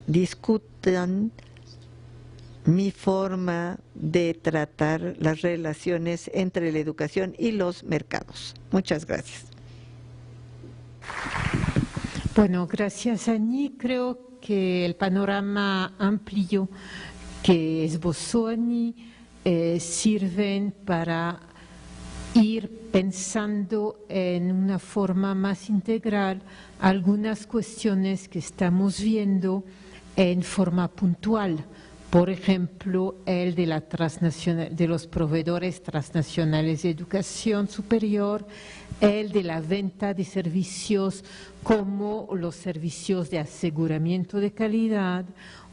discutan mi forma de tratar las relaciones entre la educación y los mercados. Muchas gracias. Bueno, gracias, Annie. Creo que el panorama amplio que esbozó Annie sirven para ir pensando en una forma más integral algunas cuestiones que estamos viendo en forma puntual. Por ejemplo, el de los proveedores transnacionales de educación superior, el de la venta de servicios como los servicios de aseguramiento de calidad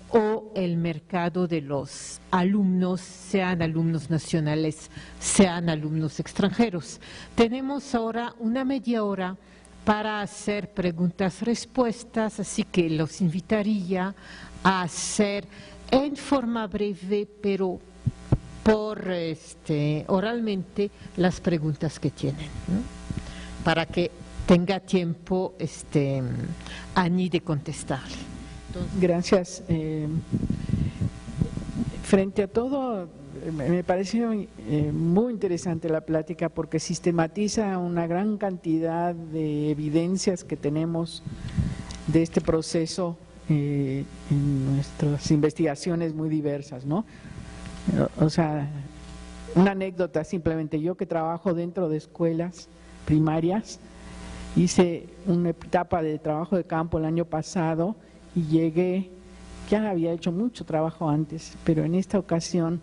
o el mercado de los alumnos, sean alumnos nacionales, sean alumnos extranjeros. Tenemos ahora una media hora para hacer preguntas-respuestas, así que los invitaría a hacer en forma breve, pero por oralmente, las preguntas que tienen, ¿no? Para que tenga tiempo Annie de contestarle. Gracias. Frente a todo, me pareció muy interesante la plática porque sistematiza una gran cantidad de evidencias que tenemos de este proceso en nuestras investigaciones muy diversas, ¿no? O sea, una anécdota simplemente, yo que trabajo dentro de escuelas primarias, hice una etapa de trabajo de campo el año pasado y llegué, ya había hecho mucho trabajo antes, pero en esta ocasión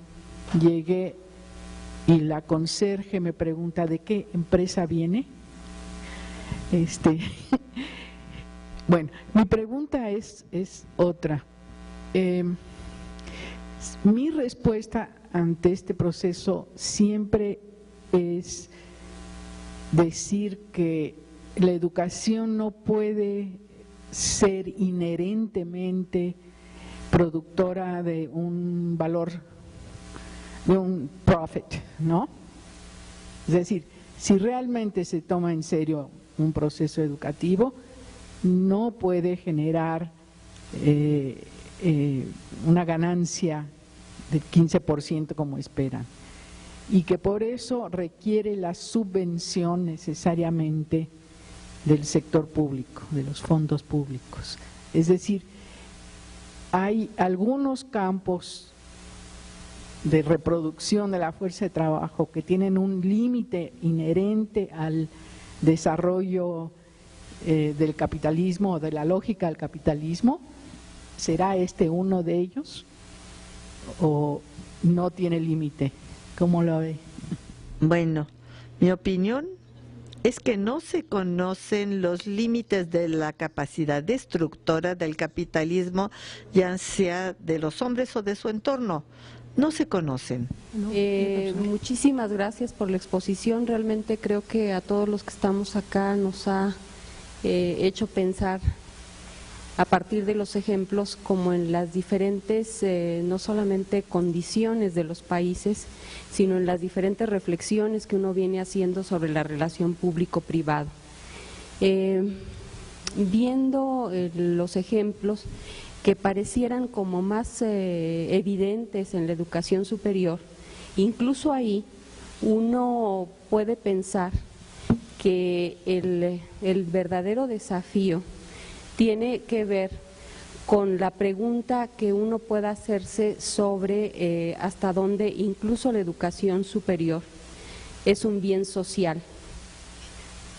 llegué y la conserje me pregunta ¿de qué empresa viene? Bueno, mi pregunta es otra. Mi respuesta ante este proceso siempre es decir que la educación no puede ser inherentemente productora de un valor, de un profit, ¿no? Es decir, si realmente se toma en serio un proceso educativo, no puede generar una ganancia del 15% como esperan, y que por eso requiere la subvención necesariamente del sector público, de los fondos públicos. Es decir, hay algunos campos de reproducción de la fuerza de trabajo que tienen un límite inherente al desarrollo del capitalismo o de la lógica del capitalismo. ¿Será uno de ellos o no tiene límite? ¿Cómo lo ve? Bueno, mi opinión es que no se conocen los límites de la capacidad destructora del capitalismo, ya sea de los hombres o de su entorno. No se conocen. Muchísimas gracias por la exposición. Realmente creo que a todos los que estamos acá nos ha hecho pensar a partir de los ejemplos como en las diferentes, no solamente condiciones de los países, sino en las diferentes reflexiones que uno viene haciendo sobre la relación público-privado. Viendo los ejemplos que parecieran como más evidentes en la educación superior, incluso ahí uno puede pensar que el verdadero desafío tiene que ver con la pregunta que uno pueda hacerse sobre hasta dónde incluso la educación superior es un bien social,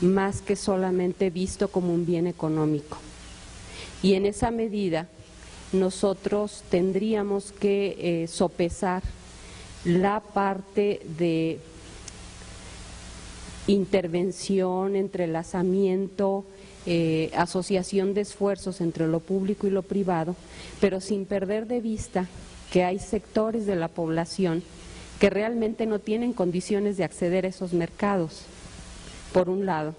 más que solamente visto como un bien económico. Y en esa medida nosotros tendríamos que sopesar la parte de intervención, entrelazamiento, asociación de esfuerzos entre lo público y lo privado, pero sin perder de vista que hay sectores de la población que realmente no tienen condiciones de acceder a esos mercados, por un lado,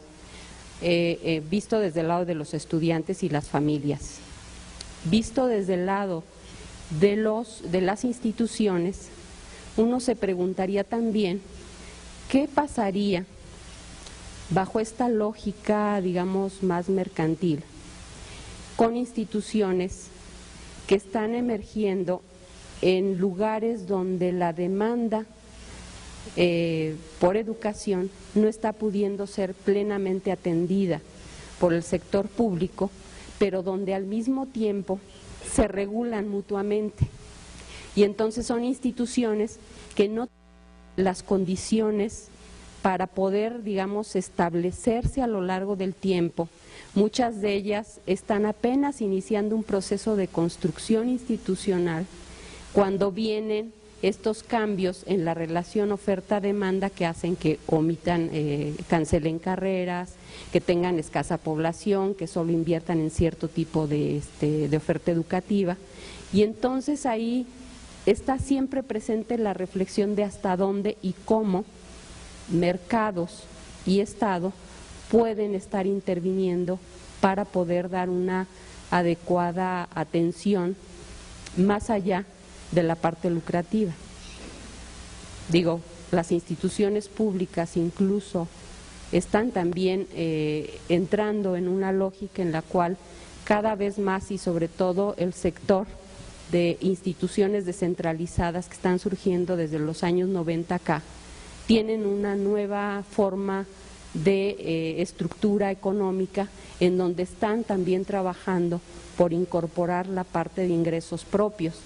visto desde el lado de los estudiantes y las familias. Visto desde el lado de las instituciones, uno se preguntaría también qué pasaría bajo esta lógica, digamos, más mercantil, con instituciones que están emergiendo en lugares donde la demanda por educación no está pudiendo ser plenamente atendida por el sector público, pero donde al mismo tiempo se regulan mutuamente. Y entonces son instituciones que no tienen las condiciones para poder, digamos, establecerse a lo largo del tiempo. Muchas de ellas están apenas iniciando un proceso de construcción institucional cuando vienen estos cambios en la relación oferta-demanda que hacen que omitan, cancelen carreras, que tengan escasa población, que solo inviertan en cierto tipo de oferta educativa. Y entonces ahí está siempre presente la reflexión de hasta dónde y cómo mercados y Estado pueden estar interviniendo para poder dar una adecuada atención más allá de la parte lucrativa. Digo, las instituciones públicas incluso están también entrando en una lógica en la cual cada vez más y sobre todo el sector de instituciones descentralizadas que están surgiendo desde los años 90 acá, tienen una nueva forma de estructura económica en donde están también trabajando por incorporar la parte de ingresos propios,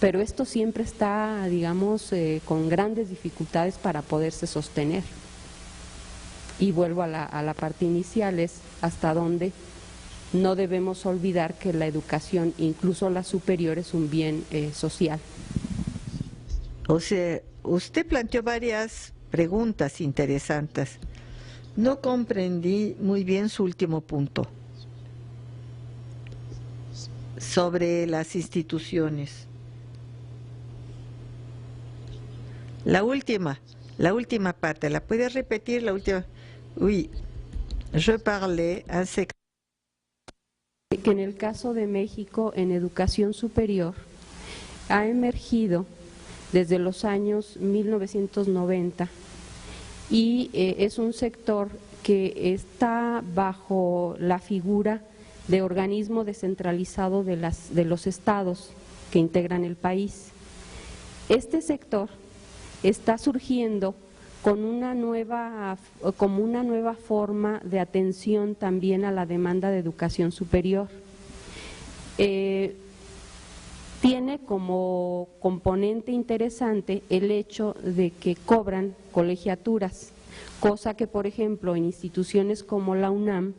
pero esto siempre está, digamos, con grandes dificultades para poderse sostener. Y vuelvo a la parte inicial, es hasta dónde no debemos olvidar que la educación, incluso la superior, es un bien social. O sea, usted planteó varias preguntas interesantes. No comprendí muy bien su último punto sobre las instituciones. La última parte, ¿la puede repetir? La última. Oui, je parlais un secteur. Que en el caso de México, en educación superior, ha emergido desde los años 1990 y es un sector que está bajo la figura de organismo descentralizado de los estados que integran el país. Este sector está surgiendo como una nueva forma de atención también a la demanda de educación superior. Tiene como componente interesante el hecho de que cobran colegiaturas, cosa que, por ejemplo, en instituciones como la UNAM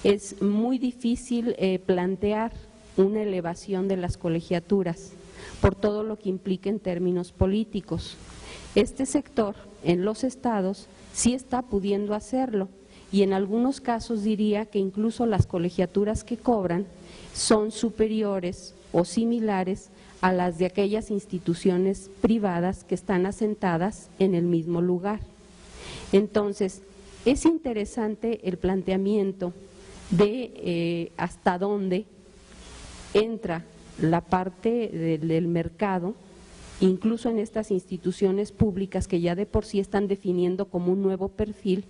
es muy difícil plantear una elevación de las colegiaturas por todo lo que implica en términos políticos. Este sector en los estados sí está pudiendo hacerlo y en algunos casos diría que incluso las colegiaturas que cobran son superiores o similares a las de aquellas instituciones privadas que están asentadas en el mismo lugar. Entonces, es interesante el planteamiento de hasta dónde entra la parte del mercado, incluso en estas instituciones públicas que ya de por sí están definiendo como un nuevo perfil,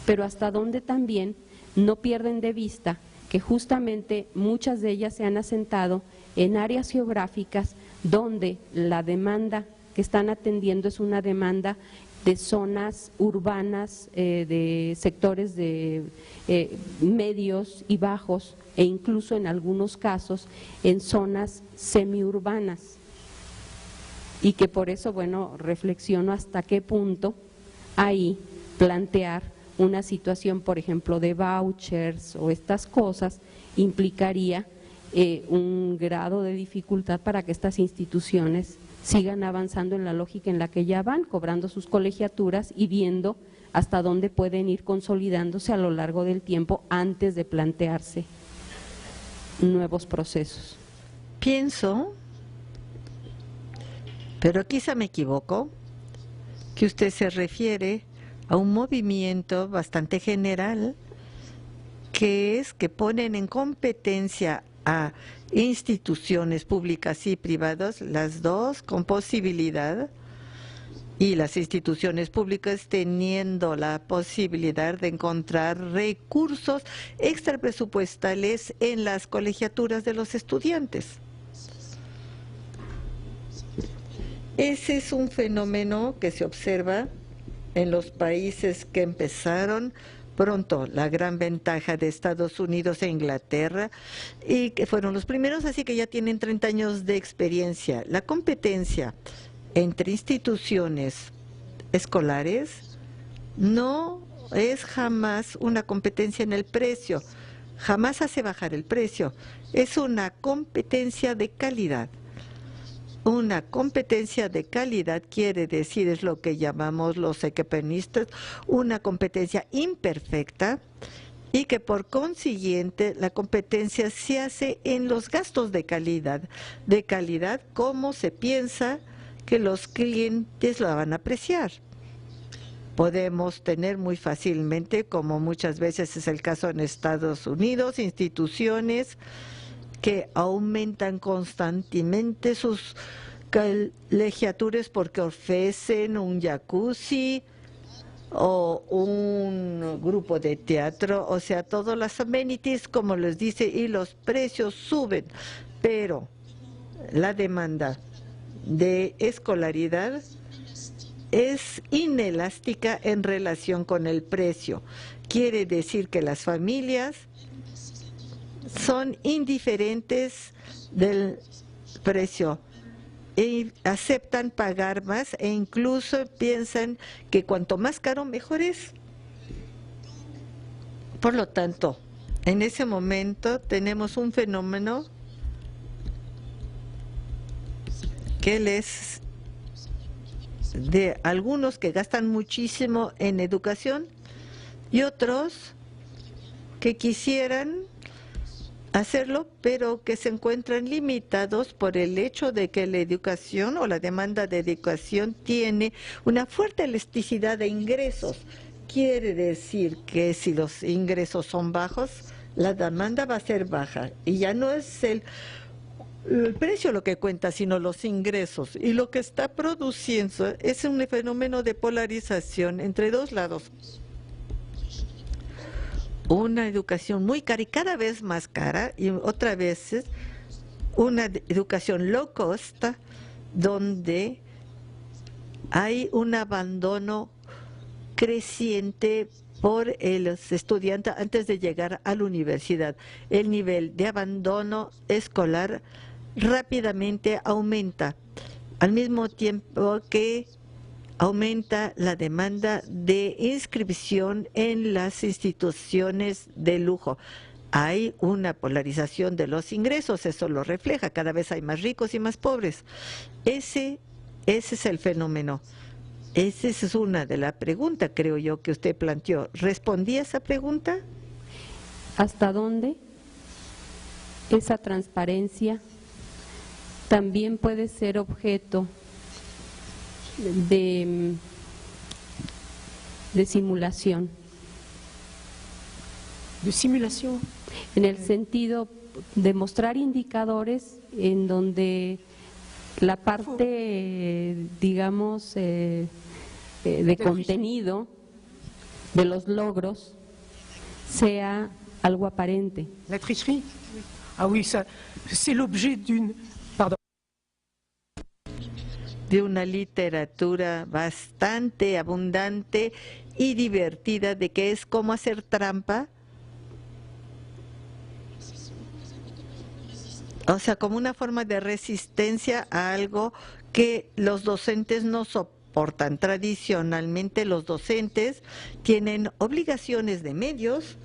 pero hasta dónde también no pierden de vista que justamente muchas de ellas se han asentado en áreas geográficas donde la demanda que están atendiendo es una demanda de zonas urbanas, de sectores de medios y bajos e incluso en algunos casos en zonas semiurbanas. Y que por eso, bueno, reflexiono hasta qué punto ahí plantear una situación, por ejemplo, de vouchers o estas cosas implicaría un grado de dificultad para que estas instituciones sigan avanzando en la lógica en la que ya van, cobrando sus colegiaturas y viendo hasta dónde pueden ir consolidándose a lo largo del tiempo antes de plantearse nuevos procesos. Pienso, pero quizá me equivoco, que usted se refiere a un movimiento bastante general que es que ponen en competencia a instituciones públicas y privadas, las dos con posibilidad, y las instituciones públicas teniendo la posibilidad de encontrar recursos extrapresupuestales en las colegiaturas de los estudiantes. Ese es un fenómeno que se observa en los países que empezaron pronto. La gran ventaja de Estados Unidos e Inglaterra, y que fueron los primeros, así que ya tienen 30 años de experiencia. La competencia entre instituciones escolares no es jamás una competencia en el precio, jamás hace bajar el precio, es una competencia de calidad. Una competencia de calidad quiere decir, es lo que llamamos los equipenistas, una competencia imperfecta, y que por consiguiente la competencia se hace en los gastos de calidad como se piensa que los clientes la van a apreciar. Podemos tener muy fácilmente, como muchas veces es el caso en Estados Unidos, instituciones que aumentan constantemente sus colegiaturas porque ofrecen un jacuzzi o un grupo de teatro, o sea, todas las amenities, como les dice, y los precios suben, pero la demanda de escolaridad es inelástica en relación con el precio. Quiere decir que las familias son indiferentes del precio y aceptan pagar más e incluso piensan que cuanto más caro mejor es. Por lo tanto, en ese momento tenemos un fenómeno que les de algunos que gastan muchísimo en educación y otros que quisieran hacerlo, pero que se encuentran limitados por el hecho de que la educación o la demanda de educación tiene una fuerte elasticidad de ingresos. Quiere decir que si los ingresos son bajos, la demanda va a ser baja y ya no es el precio lo que cuenta, sino los ingresos. Y lo que está produciendo es un fenómeno de polarización entre dos lados. Una educación muy cara y cada vez más cara, y otra vez una educación low cost, donde hay un abandono creciente por los estudiantes antes de llegar a la universidad. El nivel de abandono escolar rápidamente aumenta, al mismo tiempo que aumenta la demanda de inscripción en las instituciones de lujo. Hay una polarización de los ingresos, eso lo refleja, cada vez hay más ricos y más pobres. Ese es el fenómeno. Esa es una de las preguntas, creo yo, que usted planteó. ¿Respondí a esa pregunta? ¿Hasta dónde esa transparencia también puede ser objeto de simulación? ¿De simulación? En el sentido de mostrar indicadores en donde la parte, digamos, de contenido de los logros sea algo aparente. La tricherie? Ah oui, ça, c'est l'objet d'une... Pardon. De una literatura bastante abundante y divertida de que es cómo hacer trampa. O sea, como una forma de resistencia a algo que los docentes no soportan. Tradicionalmente los docentes tienen obligaciones de medios,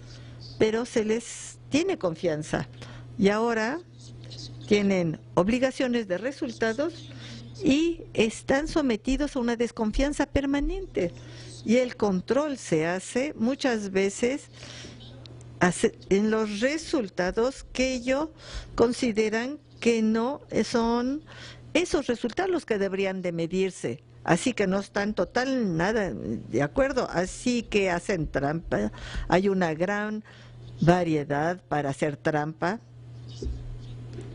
pero se les tiene confianza. Y ahora tienen obligaciones de resultados y están sometidos a una desconfianza permanente. Y el control se hace muchas veces en los resultados que ellos consideran que no son esos resultados los que deberían de medirse. Así que no están nada de acuerdo, así que hacen trampa. Hay una gran variedad para hacer trampa.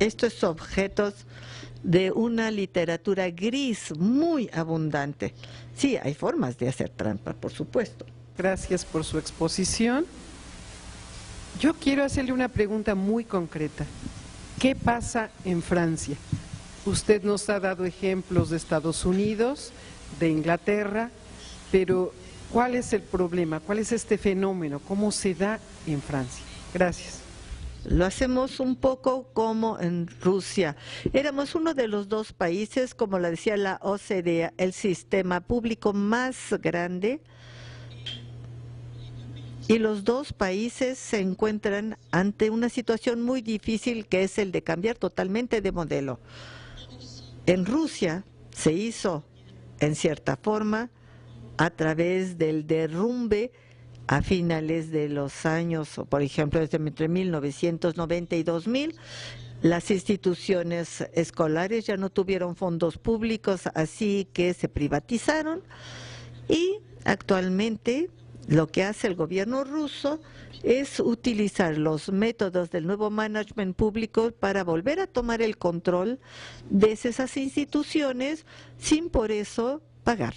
Estos objetos de una literatura gris muy abundante. Sí, hay formas de hacer trampa, por supuesto. Gracias por su exposición. Yo quiero hacerle una pregunta muy concreta. ¿Qué pasa en Francia? Usted nos ha dado ejemplos de Estados Unidos, de Inglaterra, pero ¿cuál es el problema? ¿Cuál es este fenómeno? ¿Cómo se da en Francia? Gracias. Lo hacemos un poco como en Rusia. Éramos uno de los dos países, como lo decía la OCDE, el sistema público más grande, y los dos países se encuentran ante una situación muy difícil, que es el de cambiar totalmente de modelo. En Rusia se hizo, en cierta forma, a través del derrumbe a finales de los años, por ejemplo, desde entre 1990 y 2000, las instituciones escolares ya no tuvieron fondos públicos, así que se privatizaron, y actualmente lo que hace el gobierno ruso es utilizar los métodos del nuevo management público para volver a tomar el control de esas instituciones sin por eso pagar.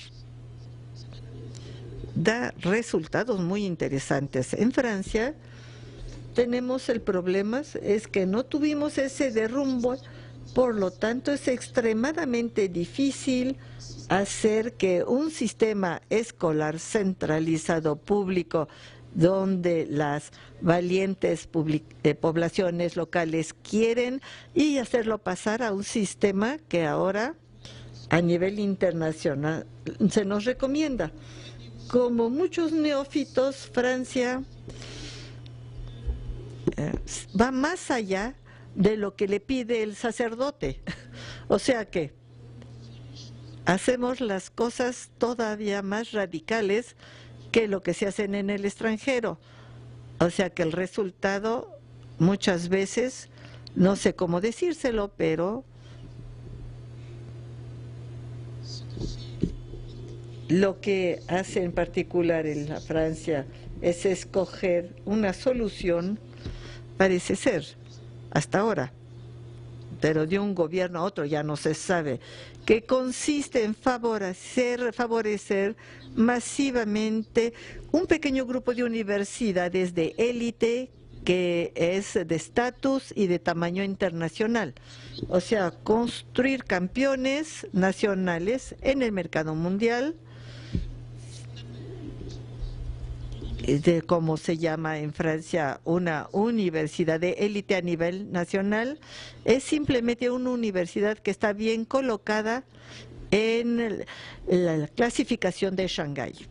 Da resultados muy interesantes. En Francia tenemos el problema, es que no tuvimos ese derrumbe, por lo tanto es extremadamente difícil hacer que un sistema escolar centralizado público, donde las valientes poblaciones locales quieren, y hacerlo pasar a un sistema que ahora a nivel internacional se nos recomienda. Como muchos neófitos, Francia va más allá de lo que le pide el sacerdote. O sea que hacemos las cosas todavía más radicales que lo que se hacen en el extranjero. O sea que el resultado muchas veces, no sé cómo decírselo, pero lo que hace en particular en la Francia es escoger una solución, parece ser, hasta ahora, pero de un gobierno a otro ya no se sabe, que consiste en favorecer masivamente un pequeño grupo de universidades de élite que es de estatus y de tamaño internacional. O sea, construir campeones nacionales en el mercado mundial, de como se llama en Francia una universidad de élite a nivel nacional, es simplemente una universidad que está bien colocada en la clasificación de Shanghái.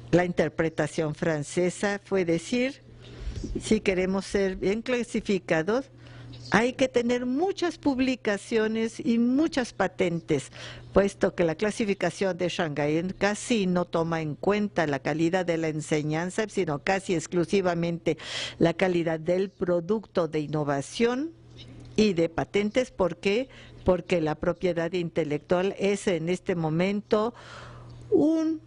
La interpretación francesa fue decir, si queremos ser bien clasificados, hay que tener muchas publicaciones y muchas patentes, puesto que la clasificación de Shanghái casi no toma en cuenta la calidad de la enseñanza, sino casi exclusivamente la calidad del producto de innovación y de patentes. ¿Por qué? Porque la propiedad intelectual es en este momento un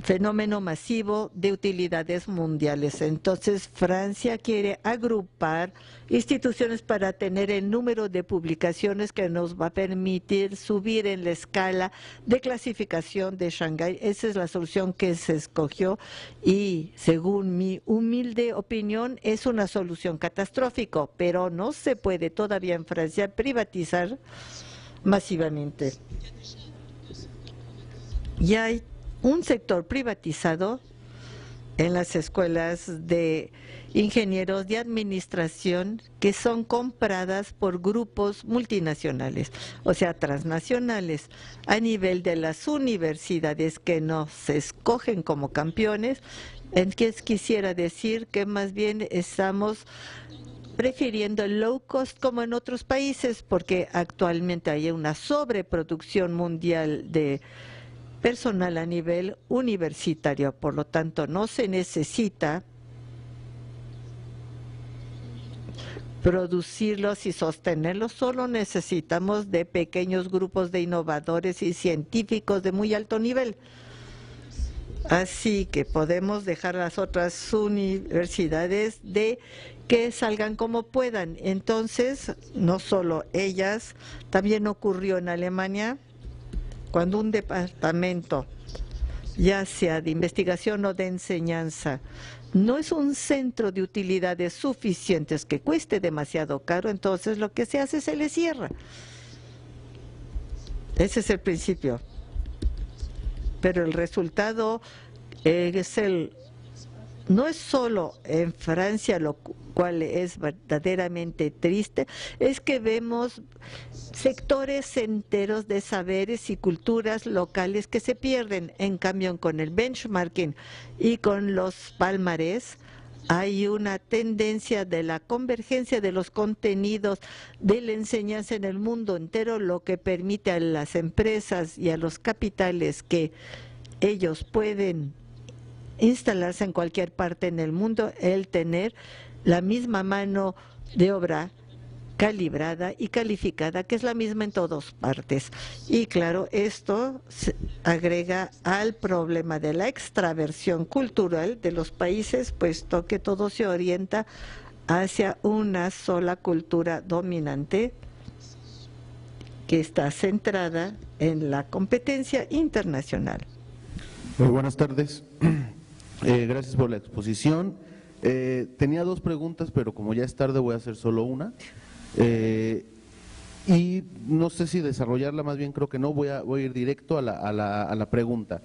fenómeno masivo de utilidades mundiales. Entonces, Francia quiere agrupar instituciones para tener el número de publicaciones que nos va a permitir subir en la escala de clasificación de Shanghái. Esa es la solución que se escogió y, según mi humilde opinión, es una solución catastrófica, pero no se puede todavía en Francia privatizar masivamente. Ya hay un sector privatizado en las escuelas de ingenieros de administración que son compradas por grupos multinacionales, o sea, transnacionales, a nivel de las universidades que no se escogen como campeones. Entonces quisiera decir que más bien estamos prefiriendo el low cost como en otros países, porque actualmente hay una sobreproducción mundial de personal a nivel universitario, por lo tanto no se necesita producirlos y sostenerlos, solo necesitamos de pequeños grupos de innovadores y científicos de muy alto nivel. Así que podemos dejar a las otras universidades de que salgan como puedan. Entonces, no solo ellas, también ocurrió en Alemania, cuando un departamento, ya sea de investigación o de enseñanza, no es un centro de utilidades suficientes que cueste demasiado caro, entonces lo que se hace se le cierra. Ese es el principio. Pero el resultado no es solo en Francia, lo cual es verdaderamente triste, es que vemos sectores enteros de saberes y culturas locales que se pierden. En cambio, con el benchmarking y con los palmarés, hay una tendencia de la convergencia de los contenidos de la enseñanza en el mundo entero, lo que permite a las empresas y a los capitales que ellos pueden instalarse en cualquier parte en el mundo, el tener la misma mano de obra calibrada y calificada, que es la misma en todas partes. Y claro, esto se agrega al problema de la extraversión cultural de los países, puesto que todo se orienta hacia una sola cultura dominante que está centrada en la competencia internacional. Muy buenas tardes. Gracias por la exposición. Tenía dos preguntas, pero como ya es tarde voy a hacer solo una. Y no sé si desarrollarla, más bien creo que no, voy a ir directo a la pregunta.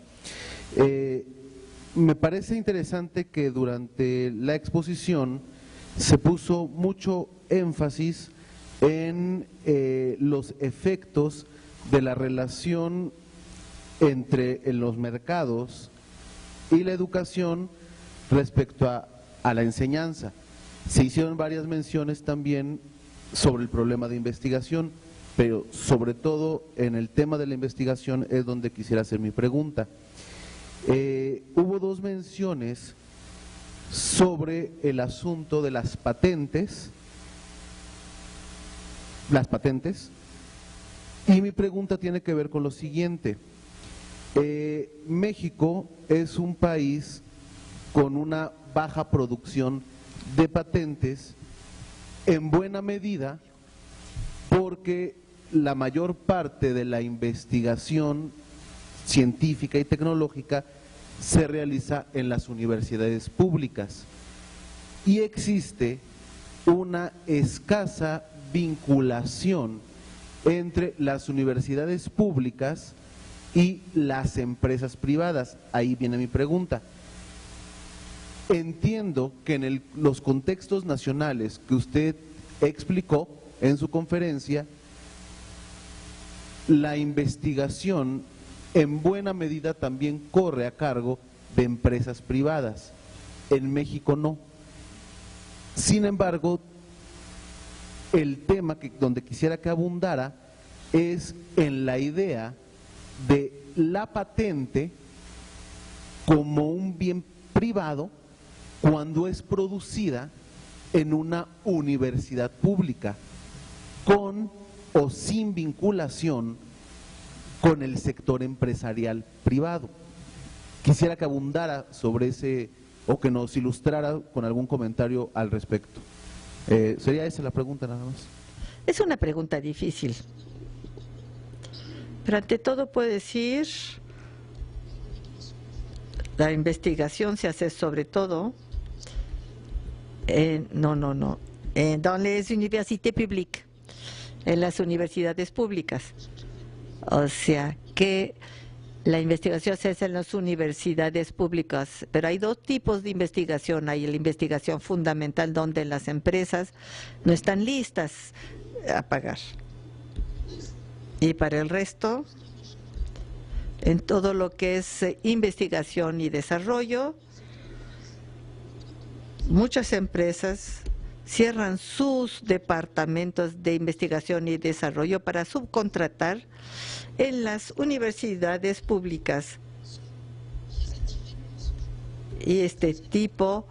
Me parece interesante que durante la exposición se puso mucho énfasis en los efectos de la relación entre los mercados y la educación respecto a la enseñanza. Se hicieron varias menciones también sobre el problema de investigación, pero sobre todo en el tema de la investigación es donde quisiera hacer mi pregunta. Hubo dos menciones sobre el asunto de las patentes, y mi pregunta tiene que ver con lo siguiente. México es un país con una baja producción de patentes, en buena medida porque la mayor parte de la investigación científica y tecnológica se realiza en las universidades públicas y existe una escasa vinculación entre las universidades públicas y las empresas privadas. Ahí viene mi pregunta. Entiendo que en los contextos nacionales que usted explicó en su conferencia, la investigación en buena medida también corre a cargo de empresas privadas. En México no. Sin embargo, el tema donde quisiera que abundara es en la idea de la patente como un bien privado cuando es producida en una universidad pública, con o sin vinculación con el sector empresarial privado. Quisiera que abundara sobre ese, o que nos ilustrara con algún comentario al respecto. Sería esa la pregunta nada más. Es una pregunta difícil, pero ante todo puedo decir, la investigación se hace sobre todo dans les universités publiques, en las universidades públicas. O sea que la investigación se hace en las universidades públicas, pero hay dos tipos de investigación. Hay la investigación fundamental donde las empresas no están listas a pagar. Y para el resto, en todo lo que es investigación y desarrollo, muchas empresas cierran sus departamentos de investigación y desarrollo para subcontratar en las universidades públicas. Y este tipo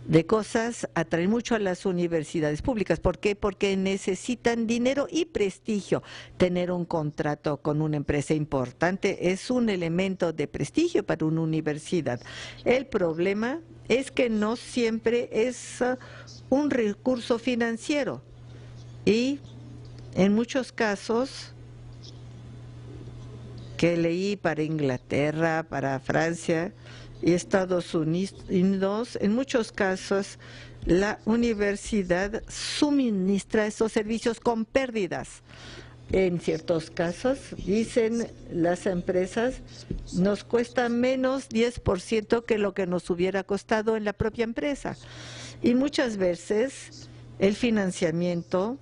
de cosas atraen mucho a las universidades públicas. ¿Por qué? Porque necesitan dinero y prestigio. Tener un contrato con una empresa importante es un elemento de prestigio para una universidad. El problema es que no siempre es un recurso financiero y en muchos casos que leí para Inglaterra, para Francia y Estados Unidos, en muchos casos la universidad suministra esos servicios con pérdidas En ciertos casos, dicen las empresas, nos cuesta menos 10% que lo que nos hubiera costado en la propia empresa. Y muchas veces el financiamiento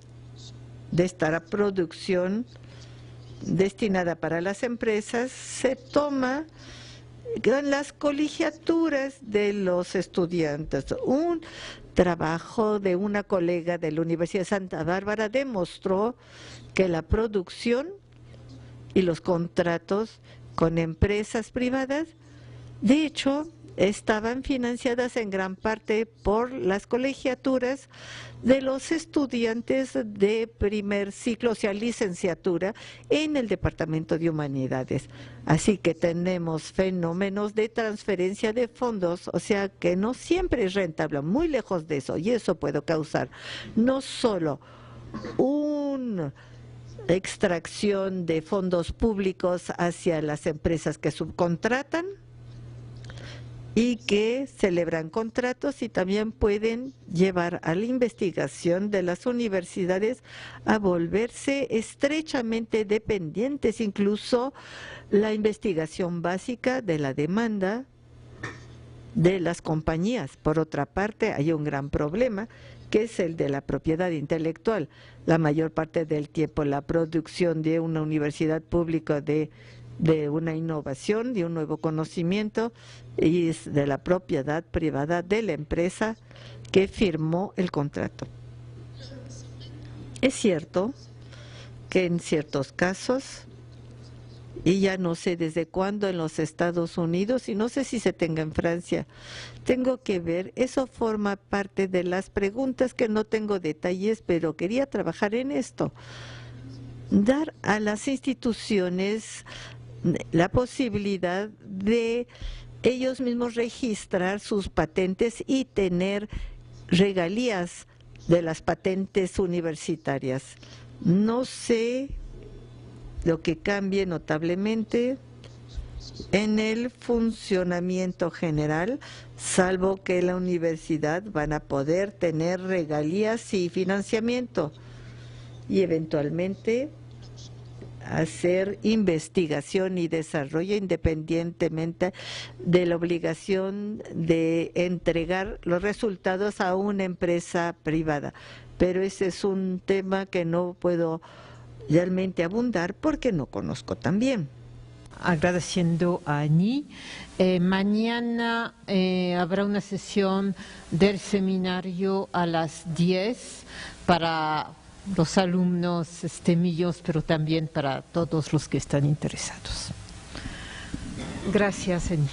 de esta producción destinada para las empresas se toma en las colegiaturas de los estudiantes. Un trabajo de una colega de la Universidad de Santa Bárbara demostró que la producción y los contratos con empresas privadas, de hecho, estaban financiadas en gran parte por las colegiaturas de los estudiantes de primer ciclo, o sea, licenciatura, en el Departamento de Humanidades. Así que tenemos fenómenos de transferencia de fondos, o sea, que no siempre es rentable, muy lejos de eso, y eso puede causar no solo una extracción de fondos públicos hacia las empresas que subcontratan y que celebran contratos, y también pueden llevar a la investigación de las universidades a volverse estrechamente dependientes, incluso la investigación básica de la demanda de las compañías. Por otra parte, hay un gran problema, que es el de la propiedad intelectual. La mayor parte del tiempo la producción de una universidad pública de una innovación, de un nuevo conocimiento, y es de la propiedad privada de la empresa que firmó el contrato. Es cierto que en ciertos casos, y ya no sé desde cuándo en los Estados Unidos, y no sé si se tenga en Francia, tengo que ver, eso forma parte de las preguntas que no tengo detalles, pero quería trabajar en esto. Dar a las instituciones la posibilidad de ellos mismos registrar sus patentes y tener regalías de las patentes universitarias. No sé lo que cambie notablemente en el funcionamiento general, salvo que la universidad van a poder tener regalías y financiamiento y eventualmente hacer investigación y desarrollo independientemente de la obligación de entregar los resultados a una empresa privada. Pero ese es un tema que no puedo realmente abundar porque no conozco tan bien. Agradeciendo a Annie. Mañana habrá una sesión del seminario a las 10 para los alumnos míos, pero también para todos los que están interesados. Gracias, Annie.